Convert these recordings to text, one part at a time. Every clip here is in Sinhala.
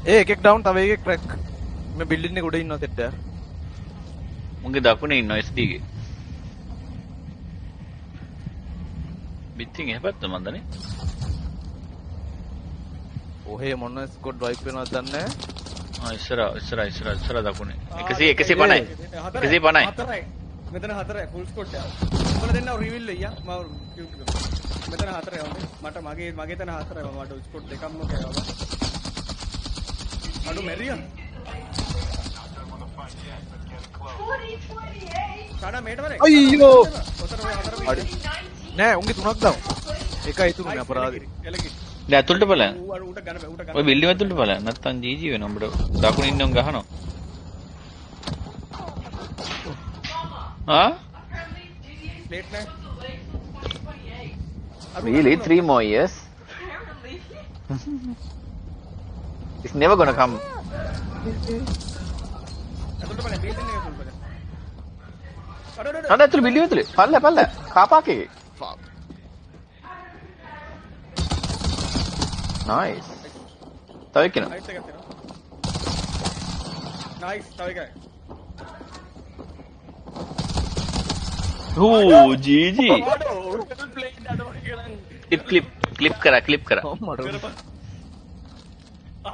එකෙක් ඩවුන් තව එකෙක් ක්‍රැක්. මේ බිල්ඩින් එක උඩ ඉන්නවා සෙට් එක. උන්ගේ දකුණේ ඉන්නවා SD ගේ. පිටින් එහපැත්ත මන්දනේ. ඔහේ මොන ස්කොඩ් වයිප් වෙනවද දන්නේ නැහැ. ඉස්සර දකුණේ 150යි. මෙතන 4යි ෆුල් ස්කොට් එක. උඹලා දෙන්නව රිවිල් එయ్యා මම කියුට් කරා. මෙතන 4යි වගේ. මට මගේ තන 4යි මට ස්කොට් දෙකක්ම කෑවා. අඩු මෙරියන්. කාඩා මේට වරේ. අයියෝ. ඔතන ඔය 4 අඩි. නෑ උන්ගේ 3ක් දාමු. එකයි තුනේ අපරාධේ. එලකි. දැන් ඇතුළට බලන්න. ඌට ගන්න බෑ ඌට ගන්න. ඔය බිල්ඩින් ඇතුළට බලන්න. නැත්තම් GG වෙනවා උඹට. දකුණේ ඉන්නවන් ගහනවා. Huh? ප්ලේට් නෑ. Really? 3 more years? It's never gonna come. ඇතුළට බලන්න බිල්ඩින් එක ඇතුළට බලන්න. අද ඇතුළේ බිල්ඩින් ඇතුළේ. පල්ල. කාපාක් එකේ. Nice. තව එක්කෙනා. නයිස් එකක් තියෙනවා. නයිස් තව එකයි. Oh, GG. ප්ලේට් අඩෝ කරන්. Clip करा.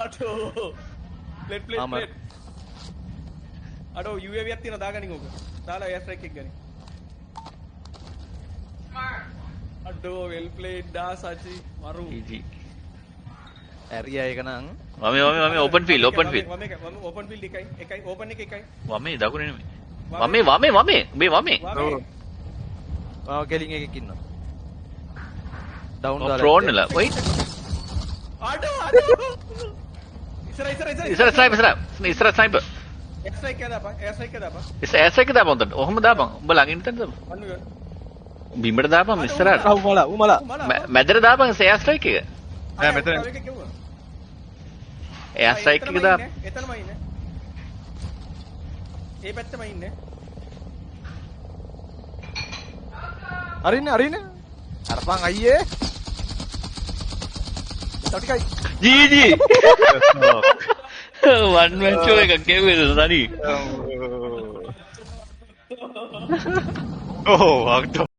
අඩෝ. ප්ලේට්. අඩෝ UAV එකක් තියෙනවා දාගනින් ඕක. දාලා එයා ස්ට්‍රයික් එක ගනි. අඩෝ වෙල් ප්ලේඩ් දා සචි මරු. GG. ඇරියා එක නම් වමේ open field. වම ඕපන් ෆීල්ඩ් එකයි ඕපන් එකයි. වමේ දකුණේ නෙමෙයි. වමේ. ආ කෙලින් එකෙක් ඉන්නවා. ඩවුන් දාලා. ප්‍රෝන් නලා. wait. අඩෝ. ඉස්සර ස්නයිපර්. එයා ස්ට්‍රයික් එක දාපන්. ඇස් එක දාපන් උන්ට. ඔහම දාපන්. උඹ ළඟින් ඉන්න තැන දාපන්. අන්න ගන්න. බිම්බට දාපන් ඉස්සරහට. උමලා. මැදට දාපන් එයා ස්ට්‍රයික් එක. නෑ මෙතන. එයා ස්ට්‍රයික් එක දාපන්. එතනම ඉන්නේ. ඒ පැත්තම ඉන්නේ. අරින්න. අරපන් අයියේ. ටිකයි. GG. one man show එකක් ගෙවුවේද සනි? Oh,